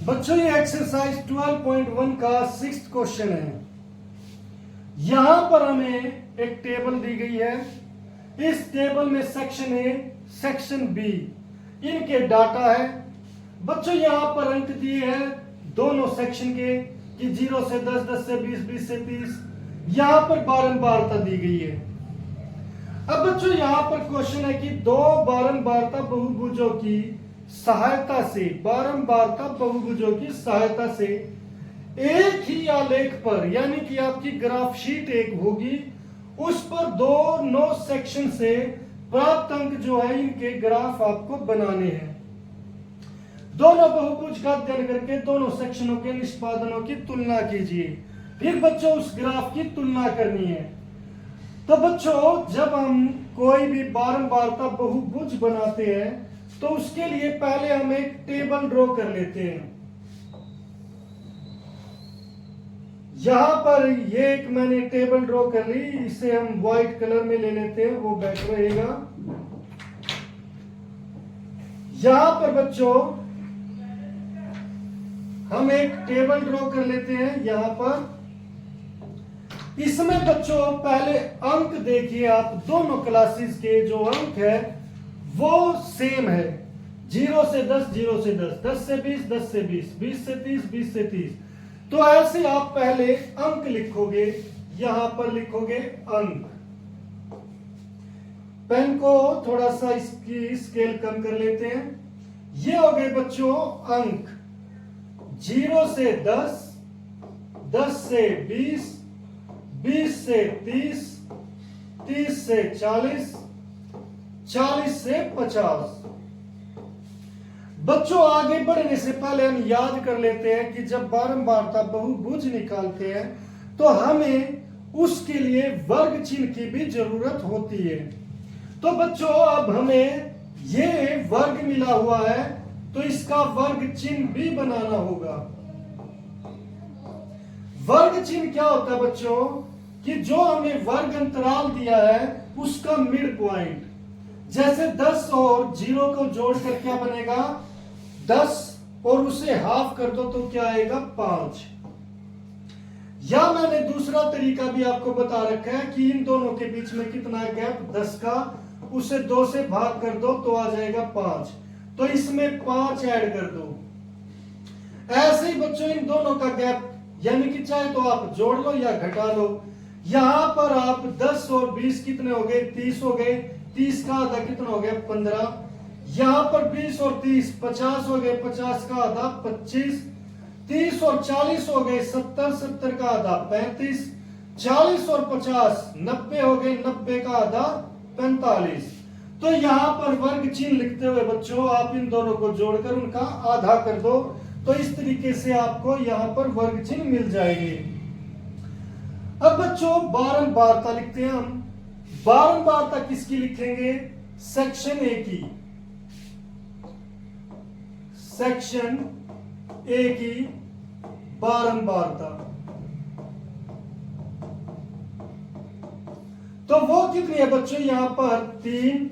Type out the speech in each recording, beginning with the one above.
बच्चों ये एक्सरसाइज 12.1 का 6th क्वेश्चन है। यहां पर हमें एक टेबल दी गई है। इस टेबल में सेक्शन ए, सेक्शन बी, इनके डाटा है। बच्चों यहां पर अंक दिए हैं दोनों सेक्शन के कि 0 से 10, 10 से 20, 20 से 30। यहां पर बारंबारता दी गई है। अब बच्चों यहां पर क्वेश्चन है कि दो बारंबारता बहुभुजों की सहायता से, बारंबारता बहुभुजों की सहायता से एक ही आलेख पर, यानी कि आपकी ग्राफ शीट एक होगी, उस पर दोनों सेक्शन से प्राप्त अंक जो है इनके ग्राफ आपको बनाने हैं। दोनों बहुभुज का अध्ययन करके दोनों सेक्शनों के निष्पादनों की तुलना कीजिए। फिर बच्चों उस ग्राफ की तुलना करनी है। तो बच्चों जब हम कोई भी बारंबारता बहुभुज बनाते हैं तो उसके लिए पहले हम एक टेबल ड्रॉ कर लेते हैं। यहां पर ये एक मैंने टेबल ड्रॉ कर ली, इसे हम व्हाइट कलर में ले लेते हैं, वो बेटर रहेगा। यहां पर बच्चों हम एक टेबल ड्रॉ कर लेते हैं। यहां पर इसमें बच्चों पहले अंक देखिए आप, दोनों क्लासेस के जो अंक है वो सेम है। 0 से 10, 0 से 10, 10 से 20, 10 से 20, 20 से 30, 20 से 30। तो ऐसे आप पहले अंक लिखोगे, यहां पर लिखोगे अंक। पेन को थोड़ा सा इसकी स्केल कम कर लेते हैं। ये हो गए बच्चों अंक। 0 से 10, 10 से 20, 20 से 30, 30 से 40, 40 से 50। बच्चों आगे बढ़ने से पहले हम याद कर लेते हैं कि जब बारंबारता बहुभुज निकालते हैं तो हमें उसके लिए वर्ग चिन्ह की भी जरूरत होती है। तो बच्चों अब हमें ये वर्ग मिला हुआ है तो इसका वर्ग चिन्ह भी बनाना होगा। वर्ग चिन्ह क्या होता है बच्चों कि जो हमें वर्ग अंतराल दिया है उसका मिड पॉइंट। जैसे 10 और 0 को जोड़कर क्या बनेगा 10, और उसे हाफ कर दो तो क्या आएगा 5। या मैंने दूसरा तरीका भी आपको बता रखा है कि इन दोनों के बीच में कितना गैप 10 का, उसे 2 से भाग कर दो तो आ जाएगा 5। तो इसमें 5 ऐड कर दो। ऐसे ही बच्चों इन दोनों का गैप, यानी कि चाहे तो आप जोड़ लो या घटा लो। यहां पर आप 10 और 20 कितने हो गए 30 हो गए, 30 का आधा कितना हो गया 15। यहां पर 20 और 30 50 हो गए, 50 का आधा 25। 30 और 40 हो गए 70, 70 का आधा 35। 40 और 50 90 हो गए, 90 का आधा 45। तो यहां पर वर्ग चिन्ह लिखते हुए बच्चों आप इन दोनों को जोड़कर उनका आधा कर दो, तो इस तरीके से आपको यहां पर वर्ग चिन्ह मिल जाएंगे। अब बच्चों बारंबारता लिखते हैं हम। बारंबारता किसकी लिखेंगे सेक्शन ए की, सेक्शन ए की बारंबारता। तो वो कितनी है बच्चों यहां पर 3,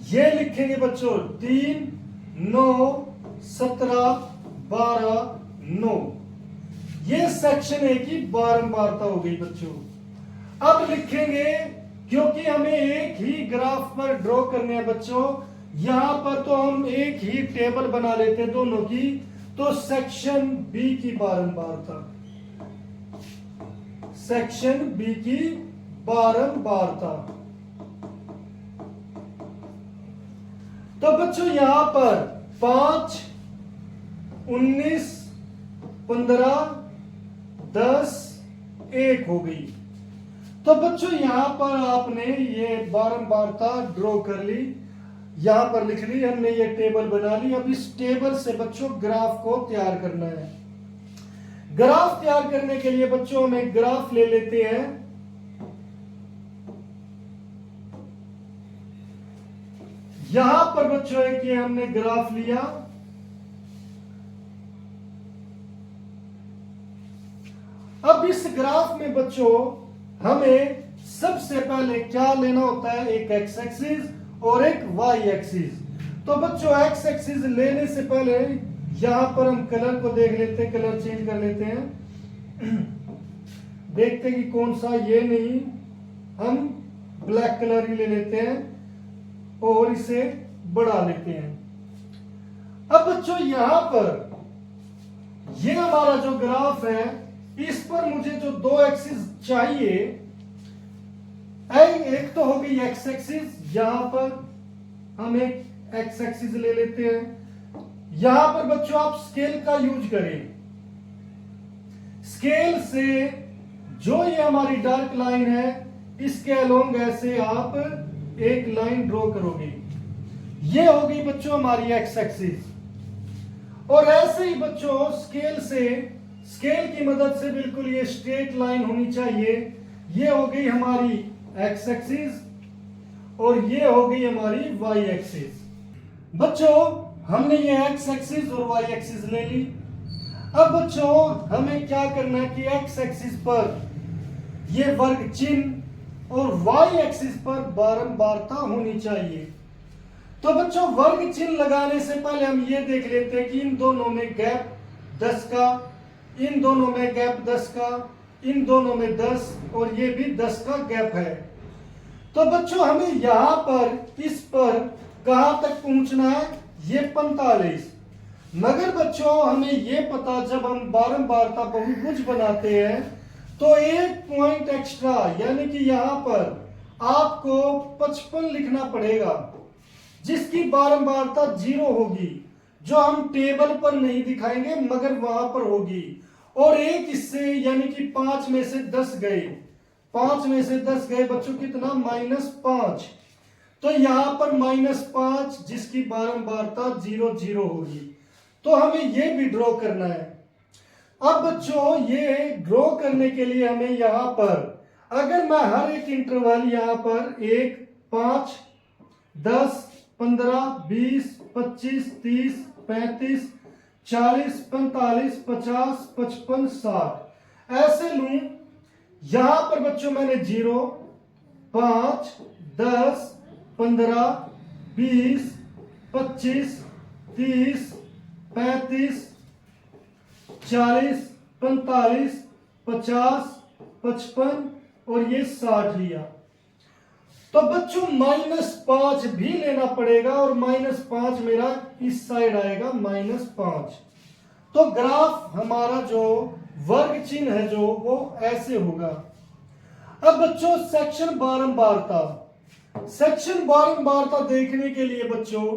ये लिखेंगे बच्चों 3, 9, 17, 12, 9। ये सेक्शन ए की बारंबारता हो गई बच्चों। अब लिखेंगे, क्योंकि हमें एक ही ग्राफ पर ड्रॉ करने हैं बच्चों, यहां पर तो हम एक ही टेबल बना लेते दोनों की। तो सेक्शन बी की बारंबारता, सेक्शन बी की बारंबारता। तो बच्चों यहां पर 5, 19, 15, 10, 1 हो गई। तो बच्चों यहां पर आपने ये बारंबारता ड्रॉ कर ली, यहां पर लिख ली हमने, ये टेबल बना ली। अब इस टेबल से बच्चों ग्राफ को तैयार करना है। ग्राफ तैयार करने के लिए बच्चों हम एक ग्राफ ले लेते हैं। यहां पर बच्चों एक ये हमने ग्राफ लिया। अब इस ग्राफ में बच्चों हमें सबसे पहले क्या लेना होता है, एक एक्स एक्सिस और एक वाई एक्सिस। तो बच्चों एक्स एक्सिस लेने से पहले यहां पर हम कलर को देख लेते हैं, कलर चेंज कर लेते हैं, देखते हैं कि कौन सा, ये नहीं, हम ब्लैक कलर ही ले लेते हैं और इसे बढ़ा लेते हैं। अब बच्चों यहां पर ये हमारा जो ग्राफ है, इस पर मुझे जो दो एक्सिस चाहिए, एक तो हो गई एक्स एक्सिस, यहां पर हम एक एक्स एक्सिस ले लेते हैं। यहां पर बच्चों आप स्केल का यूज करें, स्केल से जो ये हमारी डार्क लाइन है, इसके अलोंग ऐसे आप एक लाइन ड्रॉ करोगे। ये हो गई बच्चों हमारी एक्स एक्सिस। और ऐसे ही बच्चों स्केल से, स्केल की मदद से बिल्कुल ये स्ट्रेट लाइन होनी चाहिए। ये हो गई हमारी एक्स एक्सिस और ये हो गई हमारी वाई एक्सिस। बच्चों हमने ये एक्स एक्सिस और वाई एक्सिस ले ली। अब बच्चों हमें क्या करना है कि एक्स एक्सिस पर ये वर्ग चिन्ह और वाई एक्सिस पर बारंबारता होनी चाहिए। तो बच्चों वर्ग चिन्ह लगाने से पहले हम ये देख लेते हैं कि इन दोनों में गैप 10 का, इन दोनों में गैप 10 का, इन दोनों में 10 और ये भी 10 का गैप है। तो बच्चों हमें यहां पर इस पर कहां तक पहुंचना है, ये 45। मगर बच्चों हमें ये पता, जब हम बारंबारता बहुभुज बनाते हैं तो एक पॉइंट एक्स्ट्रा, यानी कि यहां पर आपको 55 लिखना पड़ेगा, जिसकी बारंबारता 0 होगी, जो हम टेबल पर नहीं दिखाएंगे मगर वहां पर होगी। और एक इससे यानी कि 5 में से 10 गए, 5 में से 10 गए बच्चों कितना, -5। तो यहां पर -5 जिसकी बारंबारता 0 0 होगी। तो हमें यह भी ड्रॉ करना है। अब बच्चों ये ड्रॉ करने के लिए हमें यहां पर, अगर मैं हर एक इंटरवल यहां पर 1, 5, 10, 15, 20, 25, 30, 35, 40, 45, 50, 55, 60 ऐसे लूं। यहां पर बच्चों मैंने 0, 5, 10, 15, 20, 25, 30, 35, 40, 45, 50, 55 और ये 60 लिया। तो बच्चों -5 भी लेना पड़ेगा और -5 मेरा इस साइड आएगा -5। तो ग्राफ हमारा जो वर्ग चिन्ह है जो वो ऐसे होगा। अब बच्चों सेक्शन बारंबारता, सेक्शन बारंबारता देखने के लिए बच्चों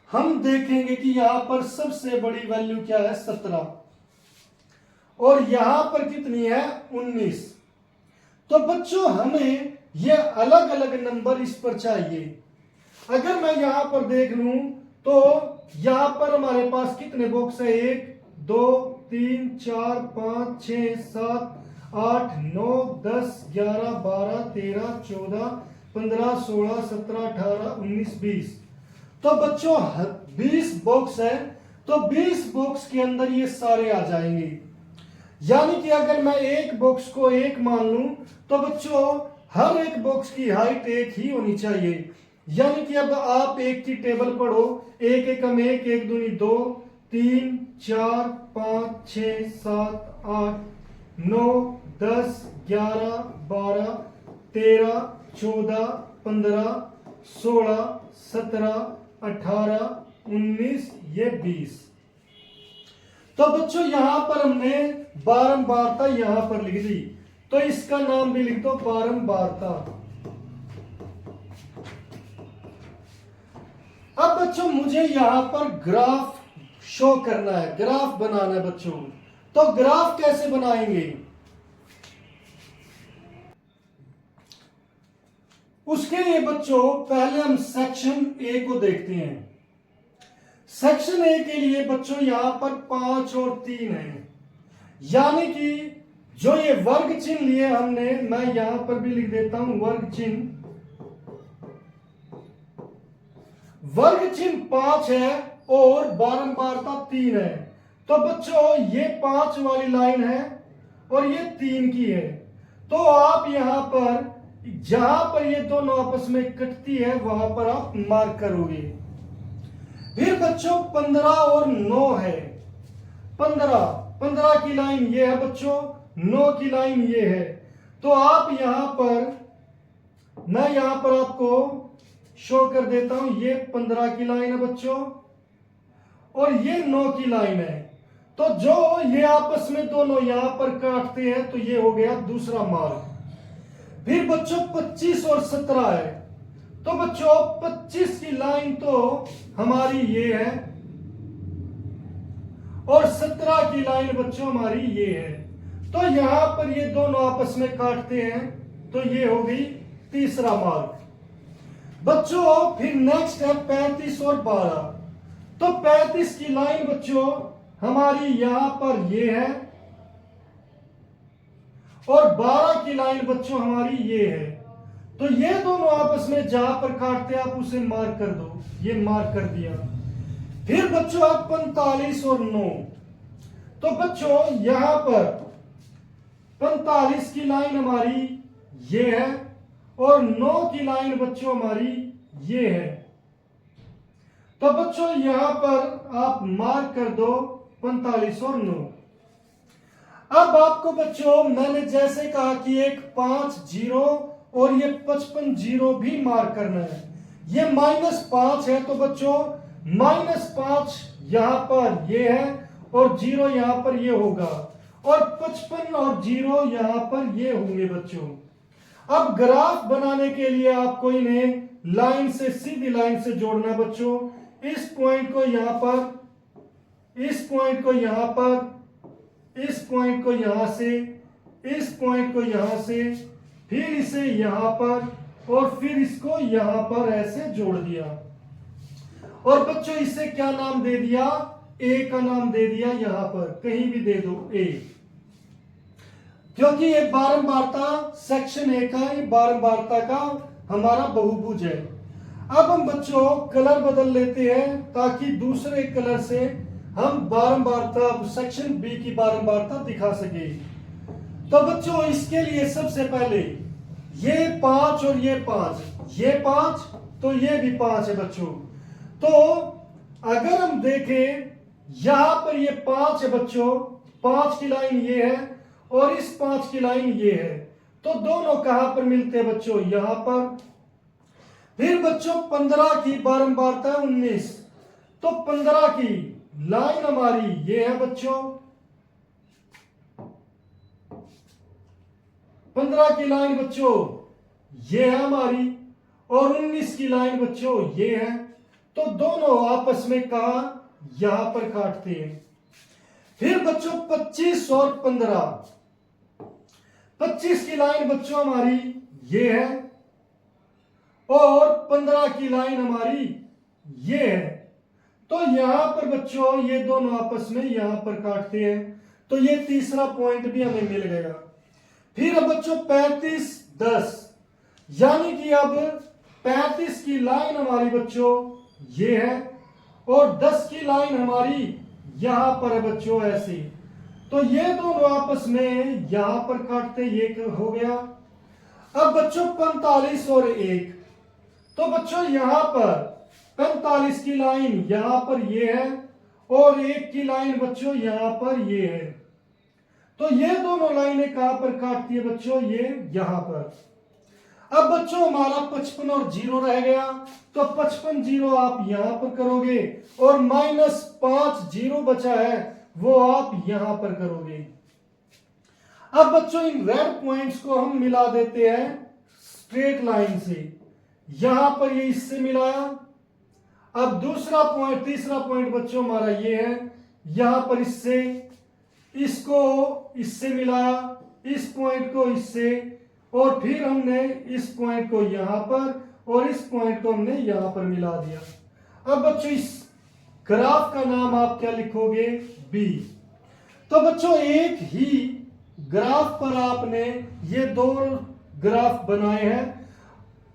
हम देखेंगे कि यहां पर सबसे बड़ी वैल्यू क्या है, 17 और यहां पर कितनी है, 19। तो बच्चों हमें ये अलग अलग नंबर इस पर चाहिए। अगर मैं यहां पर देख लूं तो यहां पर हमारे पास कितने बॉक्स है, 1, 2, 3, 4, 5, 6, 7, 8, 9, 10, 11, 12, 13, 14, 15, 16, 17, 18, 19, 20। तो बच्चों 20 बॉक्स है, तो 20 बॉक्स के अंदर ये सारे आ जाएंगे। यानी कि अगर मैं एक बॉक्स को 1 मान लूं तो बच्चों हर एक बॉक्स की हाइट 1 ही होनी चाहिए। यानी कि अब आप 1 की टेबल पढ़ो, 1 एकम 1, 1 दूनी 2, 3, 4, 5, 6, 7, 8, 9, 10, 11, 12, 13, 14, 15, 16, 17, 18, 19, ये 20। तो बच्चों यहां पर हमने बारंबारता यहां पर लिख दी, तो इसका नाम भी लिख दो बारंबारता। अब बच्चों मुझे यहां पर ग्राफ शो करना है, ग्राफ बनाना है बच्चों। तो ग्राफ कैसे बनाएंगे, उसके लिए बच्चों पहले हम सेक्शन ए को देखते हैं। सेक्शन ए के लिए बच्चों यहां पर 5 और 3 है, यानी कि जो ये वर्ग चिन्ह लिए हमने, मैं यहां पर भी लिख देता हूं वर्ग चिन्ह। वर्ग चिन्ह 5 है और बारंबारता 3 है। तो बच्चों ये 5 वाली लाइन है और ये 3 की है। तो आप यहां पर जहां पर ये दोनों आपस में कटती है वहां पर आप मार्क करोगे। फिर बच्चों 15 और 9 है। 15 की लाइन ये है बच्चों, 9 की लाइन ये है। तो आप यहां पर, मैं यहां पर आपको शो कर देता हूं, ये 15 की लाइन है बच्चों और ये 9 की लाइन है। तो जो ये आपस में दोनों यहां पर काटते हैं तो ये हो गया दूसरा मार्ग। फिर बच्चों 25 और 17 है। तो बच्चों 25 की लाइन तो हमारी ये है और 17 की लाइन बच्चों हमारी ये है। तो यहां पर ये दोनों आपस में काटते हैं तो ये हो गई तीसरा मार्ग। बच्चों फिर नेक्स्ट है 35 और 12। तो 35 की लाइन बच्चों हमारी यहां पर ये है और 12 की लाइन बच्चों हमारी ये है। तो ये दोनों आपस में जहां पर काटते हैं आप उसे मार्क कर दो, ये मार्क कर दिया। फिर बच्चों आप 45 और 9। तो बच्चों यहां पर 45 की लाइन हमारी ये है और 9 की लाइन बच्चों हमारी ये है। तो बच्चों यहां पर आप मार्क कर दो 45 और 9। अब आपको बच्चों मैंने जैसे कहा कि एक 5 जीरो और ये 55 जीरो भी मार्क करना है। ये -5 है तो बच्चों -5 यहां पर ये है और जीरो यहां पर ये होगा और 55 और जीरो यहां पर ये होंगे बच्चों। अब ग्राफ बनाने के लिए आपको इन्हें लाइन से, सीधी लाइन से जोड़ना है बच्चों। इस पॉइंट को यहां पर, इस पॉइंट को यहां पर, इस पॉइंट को यहां से, इस पॉइंट को यहां से, फिर इसे यहां पर और फिर इसको यहां पर ऐसे जोड़ दिया। और बच्चों इसे क्या नाम दे दिया? ए का नाम दे दिया। यहां पर कहीं भी दे दो ए, क्योंकि ये बारंबारता सेक्शन ए का, ये बारंबारता का हमारा बहुभुज है। अब हम बच्चों कलर बदल लेते हैं ताकि दूसरे कलर से हम बारंबारता, सेक्शन बी की बारंबारता दिखा सके। तो बच्चों इसके लिए सबसे पहले ये 5 और ये 5, ये 5 तो ये भी 5 है बच्चों। तो अगर हम देखें यहां पर ये 5 है बच्चों, 5 की लाइन ये है और इस 5 की लाइन ये है। तो दोनों कहां पर मिलते हैं बच्चों? यहां पर। फिर बच्चों 15 की बारंबारता 19। तो 15 की लाइन हमारी ये है बच्चों, 15 की लाइन बच्चों ये है हमारी और 19 की लाइन बच्चों ये है। तो दोनों आपस में कहा? यहां पर काटते हैं। फिर बच्चों 25 और 15, 25 की लाइन बच्चों हमारी ये है और 15 की लाइन हमारी ये है। तो यहां पर बच्चों ये दोनों आपस में यहां पर काटते हैं तो ये तीसरा पॉइंट भी हमें मिल गया। फिर अब बच्चों 35 10, यानी कि अब 35 की लाइन हमारी बच्चों ये है और 10 की लाइन हमारी यहां पर है बच्चों ऐसी। तो ये दोनों आपस में यहां पर काटते, ये हो गया। अब बच्चों 45 और 1। तो बच्चों यहां पर 45 की लाइन यहां पर ये है और 1 की लाइन बच्चों यहां पर ये है। तो ये दोनों लाइनें कहां पर काटती है बच्चों? ये यहां पर। अब बच्चों हमारा 55 और 0 रह गया। तो 55 0 आप यहां पर करोगे और -5 0 बचा है वो आप यहां पर करोगे। अब बच्चों इन रेड पॉइंट्स को हम मिला देते हैं स्ट्रेट लाइन से। यहां पर ये इससे मिलाया। अब दूसरा पॉइंट, तीसरा पॉइंट बच्चों हमारा ये है, यहां पर इससे, इसको इससे मिलाया, इस पॉइंट को इससे, और फिर हमने इस पॉइंट को यहां पर और इस पॉइंट को हमने यहां पर मिला दिया। अब बच्चों इस ग्राफ का नाम आप क्या लिखोगे? बी। तो बच्चों एक ही ग्राफ पर आपने ये दो ग्राफ बनाए हैं।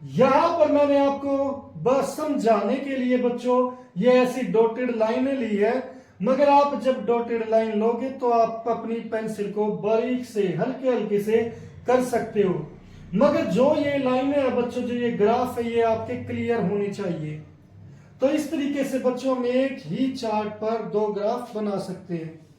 यहां पर मैंने आपको बस समझाने के लिए बच्चों ये ऐसी डॉटेड लाइनें ली है, मगर आप जब डॉटेड लाइन लोगे तो आप अपनी पेंसिल को बारीक से, हल्के हल्के से कर सकते हो। मगर जो ये लाइनें है बच्चों, जो ये ग्राफ है, ये आपके क्लियर होनी चाहिए। तो इस तरीके से बच्चों में एक ही चार्ट पर दो ग्राफ बना सकते हैं।